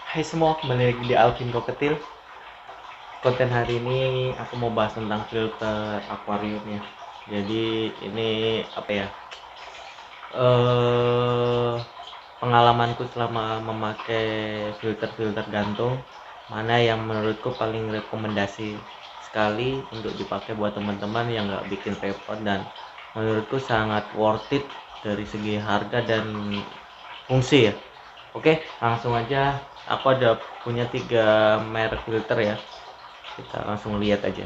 Hai semua, kembali lagi di Alvin Koketil. Konten hari ini aku mau bahas tentang filter akuarium ya. Jadi ini apa ya? Eh Pengalamanku selama memakai filter-filter gantung, mana yang menurutku paling rekomendasi sekali untuk dipakai buat teman-teman yang nggak bikin repot dan menurutku sangat worth it dari segi harga dan fungsi ya. Oke, langsung aja. Aku ada punya 3 merek filter ya. Kita langsung lihat aja.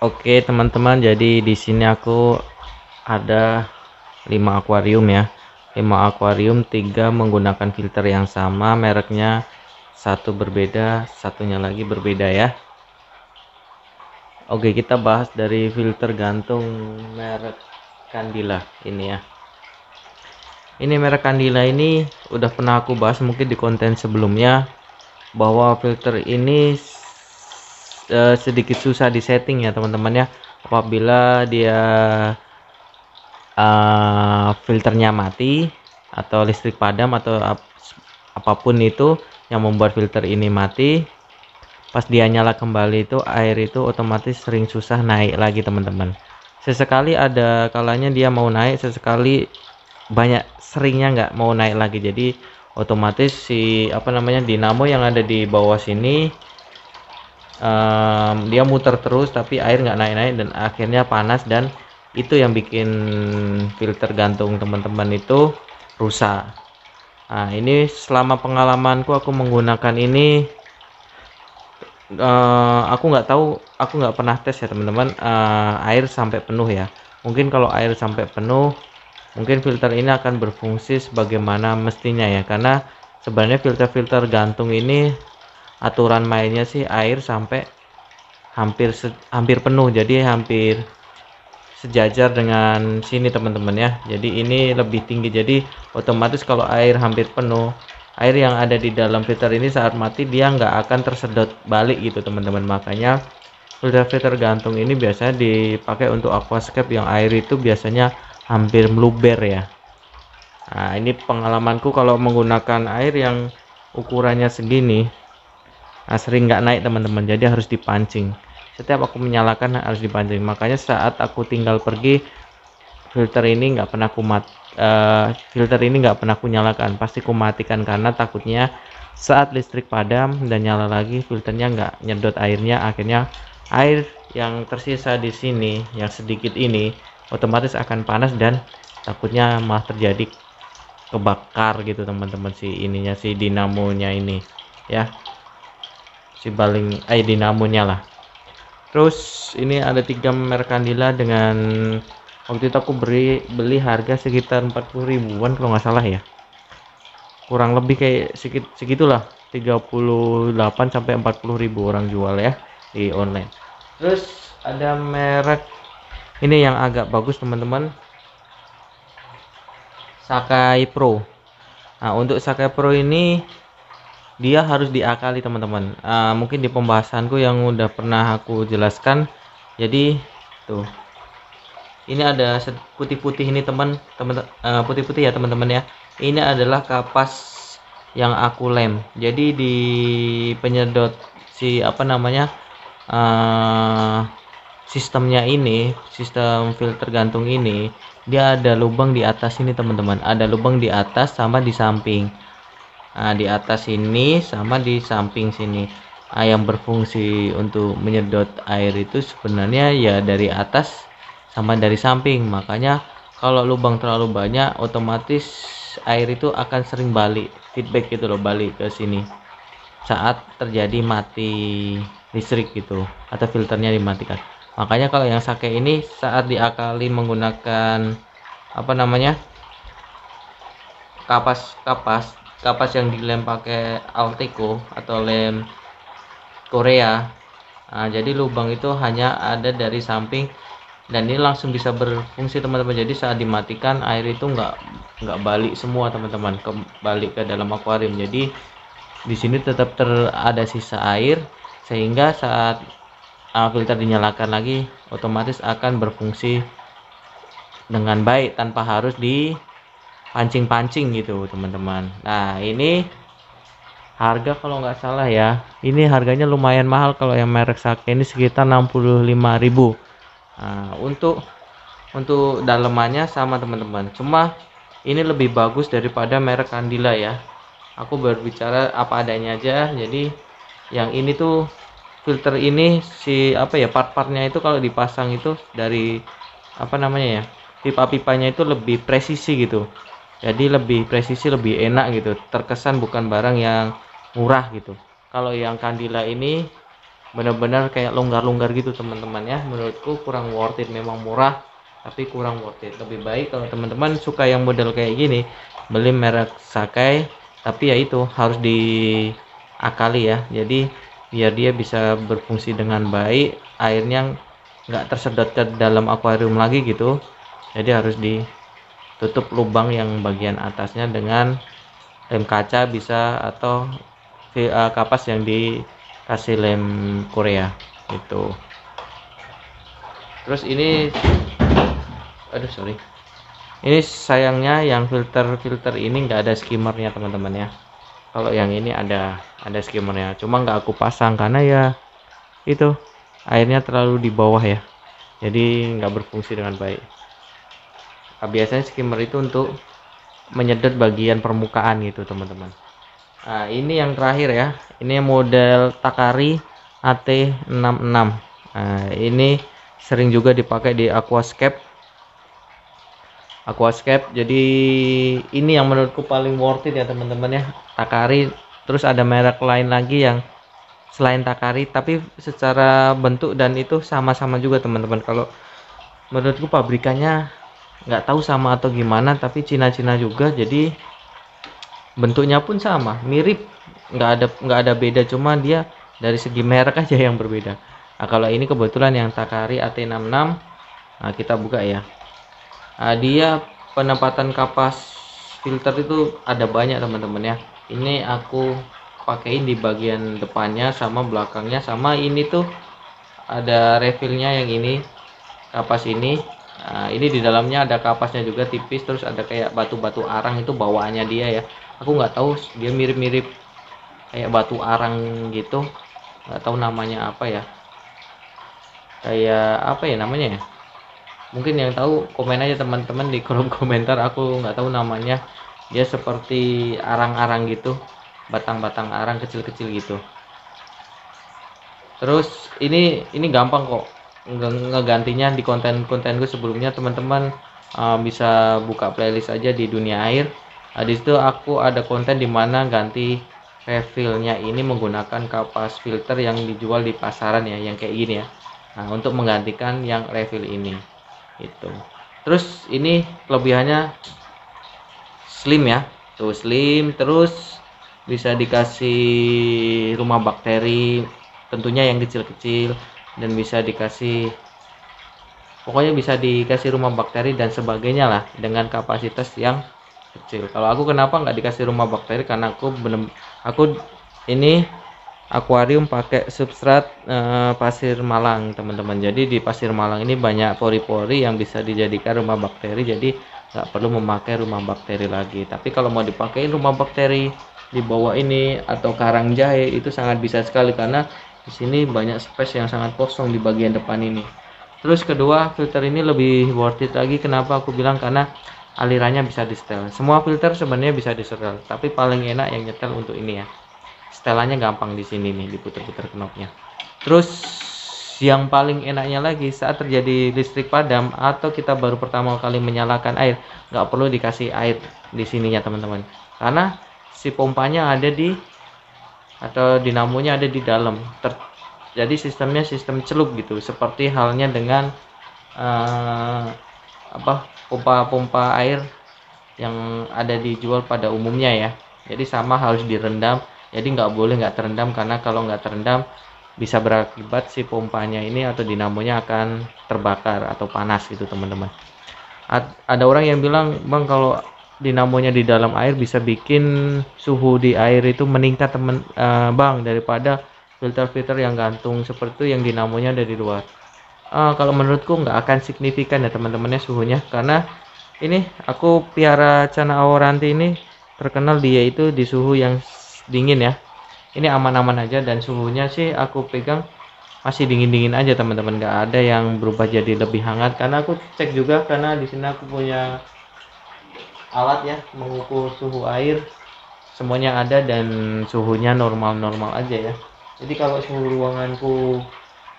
Oke, teman-teman, jadi di sini aku ada 5 akuarium ya. 5 akuarium, 3 menggunakan filter yang sama, mereknya satu berbeda, satunya lagi berbeda ya. Oke, kita bahas dari filter gantung merek Candila ini ya. Ini merek Candila ini udah pernah aku bahas mungkin di konten sebelumnya, bahwa filter ini sedikit susah di setting ya teman-teman ya. Apabila dia filternya mati atau listrik padam atau apapun itu yang membuat filter ini mati, pas dia nyala kembali itu air itu otomatis sering susah naik lagi teman-teman. Sesekali ada kalanya dia mau naik, sesekali seringnya nggak mau naik lagi. Jadi otomatis si dinamo yang ada di bawah sini dia muter terus tapi air nggak naik-naik dan akhirnya panas, dan itu yang bikin filter gantung teman-teman itu rusak. Nah, ini selama pengalamanku aku menggunakan ini, aku nggak tahu, aku nggak pernah tes ya teman-teman, air sampai penuh ya. Mungkin kalau air sampai penuh, mungkin filter ini akan berfungsi sebagaimana mestinya ya, karena sebenarnya filter-filter gantung ini aturan mainnya sih air sampai hampir penuh, jadi hampir sejajar dengan sini teman-teman ya. Jadi ini lebih tinggi, jadi otomatis kalau air hampir penuh, air yang ada di dalam filter ini saat mati dia nggak akan tersedot balik gitu teman-teman. Makanya filter gantung ini biasanya dipakai untuk aquascape yang air itu biasanya hampir meluber ya. Nah, ini pengalamanku kalau menggunakan air yang ukurannya segini, sering nggak naik teman-teman, jadi harus dipancing. Setiap aku menyalakan harus dipancing. Makanya saat aku tinggal pergi, filter ini nggak pernah aku nyalakan, pasti ku matikan karena takutnya saat listrik padam dan nyala lagi filternya nggak nyedot airnya, akhirnya air yang tersisa di sini yang sedikit ini otomatis akan panas dan takutnya malah terjadi kebakar gitu teman-teman, si dinamonya ini ya, dinamonya lah. Terus ini ada 3 merek Candila dengan waktu itu aku beli harga sekitar 40 ribuan kalau nggak salah ya, kurang lebih kayak segitulah, 38 sampai 40 ribu orang jual ya di online. Terus ada merek ini yang agak bagus teman-teman, Sakai Pro. Nah, untuk Sakai Pro ini dia harus diakali teman-teman. Mungkin di pembahasanku yang udah pernah aku jelaskan. Jadi tuh, ini ada putih-putih ini putih-putih ya teman-teman ya. Ini adalah kapas yang aku lem. Jadi di penyedot sistemnya ini, sistem filter gantung ini, dia ada lubang di atas ini teman-teman. Ada lubang di atas sama di samping. Nah, di atas sini sama di samping sini. Yang berfungsi untuk menyedot air itu sebenarnya ya dari atas sama dari samping. Makanya kalau lubang terlalu banyak otomatis air itu akan sering balik feedback gitu loh, balik ke sini saat terjadi mati listrik gitu atau filternya dimatikan. Makanya kalau yang Sakai ini saat diakali menggunakan kapas yang dilem pakai Alteco atau lem Korea. Nah, jadi lubang itu hanya ada dari samping dan ini langsung bisa berfungsi teman-teman. Jadi saat dimatikan air itu nggak balik semua teman-teman, kembali ke dalam akuarium. Jadi di sini tetap ada sisa air sehingga saat filter dinyalakan lagi otomatis akan berfungsi dengan baik tanpa harus dipancing-pancing gitu teman-teman. Nah, ini Harga kalau nggak salah ya, ini harganya lumayan mahal. Kalau yang merek Sake ini sekitar 65.000. Nah, untuk dalemannya sama teman-teman, cuma ini lebih bagus daripada merek Candila ya. Aku berbicara apa adanya aja. Jadi yang ini tuh filter ini si apa ya, part-partnya itu kalau dipasang itu dari apa namanya ya, pipa-pipanya itu lebih presisi gitu. Jadi lebih presisi, lebih enak gitu, terkesan bukan barang yang murah gitu. Kalau yang Candila ini benar-benar kayak longgar-longgar gitu teman-teman ya. Menurutku kurang worth it. Memang murah tapi kurang worth it. Lebih baik kalau teman-teman suka yang model kayak gini, beli merek Sakai. Tapi ya itu harus diakali ya, jadi biar dia bisa berfungsi dengan baik, airnya nggak tersedot ke dalam akuarium lagi gitu. Jadi harus ditutup lubang yang bagian atasnya dengan lem kaca bisa, atau kapas yang dikasih lem Korea gitu. Terus ini, aduh sorry, ini sayangnya yang filter ini nggak ada skimmernya teman-teman ya. Kalau yang ini ada skimmernya, cuma nggak aku pasang karena ya itu airnya terlalu di bawah ya, jadi nggak berfungsi dengan baik. Biasanya skimmer itu untuk menyedot bagian permukaan gitu teman-teman. Nah, ini yang terakhir ya, ini model Takari AT66. Nah, ini sering juga dipakai di aquascape. Jadi ini yang menurutku paling worth it ya teman-teman ya, Takari. Terus ada merek lain lagi yang selain Takari, tapi secara bentuk dan itu sama-sama juga teman-teman. Kalau menurutku pabrikannya nggak tahu sama atau gimana, tapi Cina-Cina juga, jadi bentuknya pun sama, mirip, nggak ada beda, cuma dia dari segi merek aja yang berbeda. Nah, kalau ini kebetulan yang Takari AT66. Nah, kita buka ya. Dia penempatan kapas filter itu ada banyak teman-teman ya. Ini aku pakein di bagian depannya sama belakangnya, sama ini tuh ada refillnya yang ini, kapas ini. Nah, ini di dalamnya ada kapasnya juga tipis, terus ada kayak batu-batu arang, itu bawaannya dia ya. Aku nggak tahu, dia mirip-mirip kayak batu arang gitu, nggak tahu namanya apa ya, kayak apa ya namanya ya. Mungkin yang tahu komen aja teman-teman di kolom komentar, aku nggak tahu namanya. Dia seperti arang-arang gitu, batang-batang arang kecil-kecil gitu. Terus ini gampang kok ngegantinya. Di konten-konten gue sebelumnya teman-teman bisa buka playlist aja di dunia air. Di situ aku ada konten dimana ganti refillnya ini menggunakan kapas filter yang dijual di pasaran ya, yang kayak gini ya. Nah, untuk menggantikan yang refill ini itu. Terus ini kelebihannya slim ya, tuh slim, terus bisa dikasih rumah bakteri tentunya yang kecil-kecil, dan bisa dikasih, pokoknya bisa dikasih rumah bakteri dan sebagainya lah dengan kapasitas yang kecil. Kalau aku kenapa nggak dikasih rumah bakteri, karena aku ini akuarium pakai substrat pasir Malang teman-teman. Jadi di pasir Malang ini banyak pori-pori yang bisa dijadikan rumah bakteri, jadi nggak perlu memakai rumah bakteri lagi. Tapi kalau mau dipakai rumah bakteri di bawah ini atau karang jahe, itu sangat bisa sekali, karena di sini banyak space yang sangat kosong di bagian depan ini. Terus kedua, filter ini lebih worth it lagi. Kenapa aku bilang? Karena alirannya bisa di setel. Semua filter sebenarnya bisa di setel, tapi paling enak yang nyetel untuk ini ya. Setelannya gampang di sini nih, diputar-putar knopnya. Terus yang paling enaknya lagi, saat terjadi listrik padam atau kita baru pertama kali menyalakan air, nggak perlu dikasih air di sininya teman-teman, karena si pompanya ada di, atau dinamonya ada di dalam. Jadi sistemnya sistem celup gitu, seperti halnya dengan pompa air yang ada dijual pada umumnya ya. Jadi sama, harus direndam. Jadi nggak terendam, karena kalau nggak terendam bisa berakibat si pompanya ini atau dinamonya akan terbakar atau panas gitu teman-teman. Ada orang yang bilang, bang, kalau dinamonya di dalam air bisa bikin suhu di air itu meningkat bang, daripada filter-filter yang gantung seperti itu yang dinamonya ada di luar. Kalau menurutku nggak akan signifikan ya teman-temannya suhunya, karena ini aku piara Cana Aoranti ini terkenal dia itu di suhu yang dingin ya. Ini aman-aman aja, dan suhunya sih aku pegang masih dingin-dingin aja teman-teman, nggak ada yang berubah jadi lebih hangat, karena aku cek juga, karena di sini aku punya alat ya mengukur suhu air, semuanya ada dan suhunya normal-normal aja ya. Jadi kalau suhu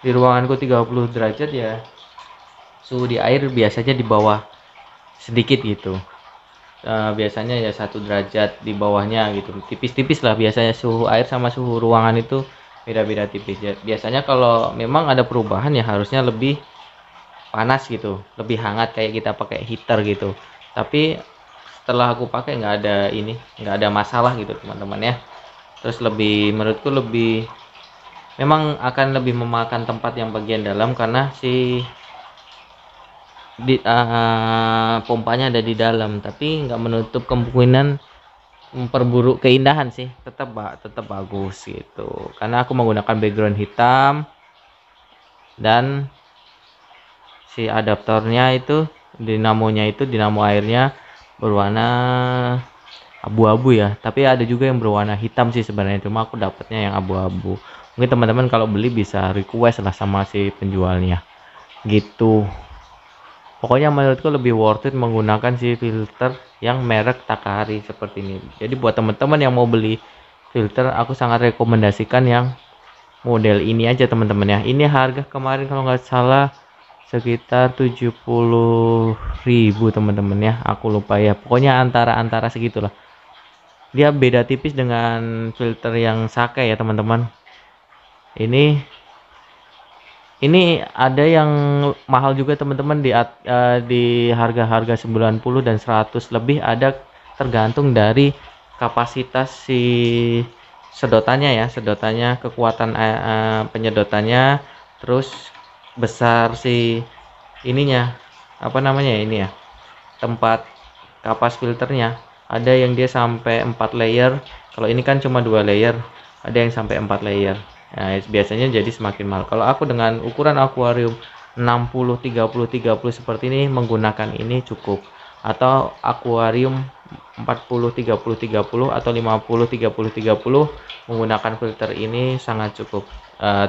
di ruanganku 30 derajat ya, suhu di air biasanya di bawah sedikit gitu. Biasanya ya 1 derajat di bawahnya gitu, tipis-tipis lah. Biasanya suhu air sama suhu ruangan itu beda-beda tipis ya. Biasanya kalau memang ada perubahan ya harusnya lebih panas gitu, lebih hangat kayak kita pakai heater gitu. Tapi setelah aku pakai nggak ada masalah gitu teman-teman ya. Terus menurutku lebih, memang akan lebih memakan tempat yang bagian dalam, karena pompanya ada di dalam, tapi nggak menutup kemungkinan memperburuk keindahan sih. Tetap bagus gitu, karena aku menggunakan background hitam, dan si adaptornya itu, dinamo airnya berwarna abu-abu ya, tapi ada juga yang berwarna hitam sih sebenarnya, cuma aku dapatnya yang abu-abu. Mungkin teman-teman kalau beli bisa request lah sama si penjualnya gitu. Pokoknya menurutku lebih worth it menggunakan si filter yang merek Takari seperti ini. Jadi buat teman-teman yang mau beli filter, aku sangat rekomendasikan yang model ini aja teman-teman ya. Ini harga kemarin kalau nggak salah sekitar 70.000 teman-teman ya. Aku lupa ya. Pokoknya antara segitulah. Dia beda tipis dengan filter yang Sakai ya teman-teman. Ini ada yang mahal juga teman-teman, di harga-harga 90 dan 100 lebih ada, tergantung dari kapasitas si sedotannya, kekuatan penyedotannya, terus besar si ininya, apa namanya ini ya, tempat kapas filternya. Ada yang dia sampai 4 layer, kalau ini kan cuma 2 layer, ada yang sampai 4 layer. Nah, biasanya jadi semakin mahal. Kalau aku dengan ukuran akuarium 60 30 30 seperti ini, menggunakan ini cukup. Atau akuarium 40 30 30 atau 50 30 30 menggunakan filter ini sangat cukup.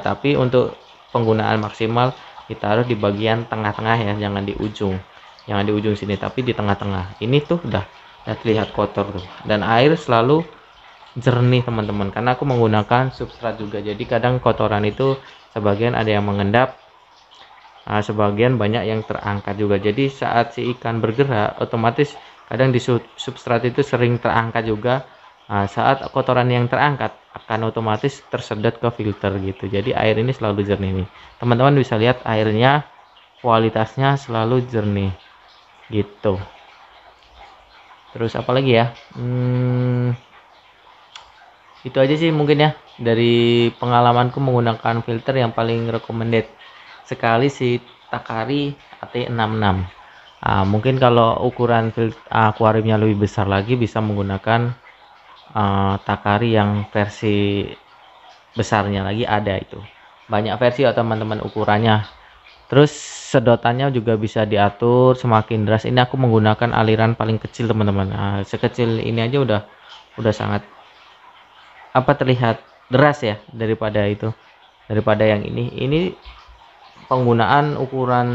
Tapi untuk penggunaan maksimal ditaruh di bagian tengah-tengah ya, jangan di ujung sini, tapi di tengah-tengah. Ini tuh udah terlihat kotor tuh, dan air selalu jernih teman-teman, karena aku menggunakan substrat juga. Jadi kadang kotoran itu sebagian ada yang mengendap, sebagian banyak yang terangkat juga. Jadi saat si ikan bergerak, otomatis kadang di substrat itu sering terangkat juga. Saat kotoran yang terangkat akan otomatis tersedot ke filter gitu. Jadi air ini selalu jernih nih teman-teman, bisa lihat airnya kualitasnya selalu jernih gitu. Terus apa lagi ya, itu aja sih mungkin ya dari pengalamanku menggunakan filter yang paling recommended sekali si Takari AT66. Mungkin kalau ukuran akuariumnya lebih besar lagi, bisa menggunakan Takari yang versi besarnya lagi, ada itu banyak versi ya teman-teman ukurannya. Terus sedotannya juga bisa diatur semakin deras. Ini aku menggunakan aliran paling kecil teman-teman. Sekecil ini aja udah sangat terlihat deras ya, daripada yang ini penggunaan ukuran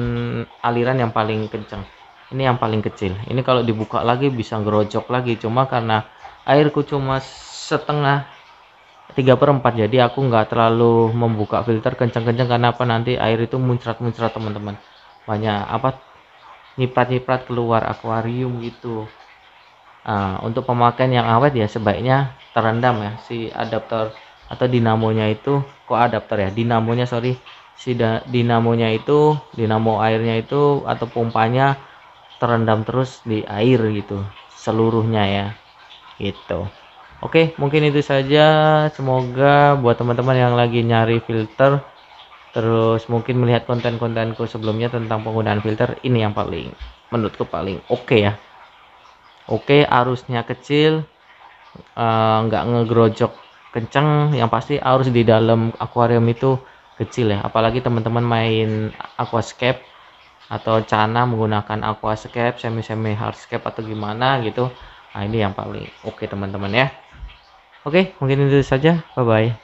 aliran yang paling kencang. Ini yang paling kecil. Ini kalau dibuka lagi bisa ngerojok lagi, cuma karena airku cuma setengah 3/4, jadi aku nggak terlalu membuka filter kencang-kencang, karena nanti air itu muncrat-muncrat teman-teman, banyak nyiprat-nyiprat keluar akuarium gitu. Untuk pemakaian yang awet ya sebaiknya terendam ya, si adaptor atau dinamonya itu, dinamonya dinamo airnya itu atau pompanya terendam terus di air gitu seluruhnya ya gitu. Oke, mungkin itu saja. Semoga buat teman-teman yang lagi nyari filter, terus mungkin melihat konten-kontenku sebelumnya tentang penggunaan filter, ini yang menurutku paling oke ya. Oke, arusnya kecil, nggak ngegrojok kenceng, yang pasti arus di dalam akuarium itu kecil ya. Apalagi teman-teman main aquascape atau cana menggunakan aquascape, semi hardscape atau gimana gitu. Ini yang paling oke teman-teman ya. Oke, mungkin itu saja. Bye bye.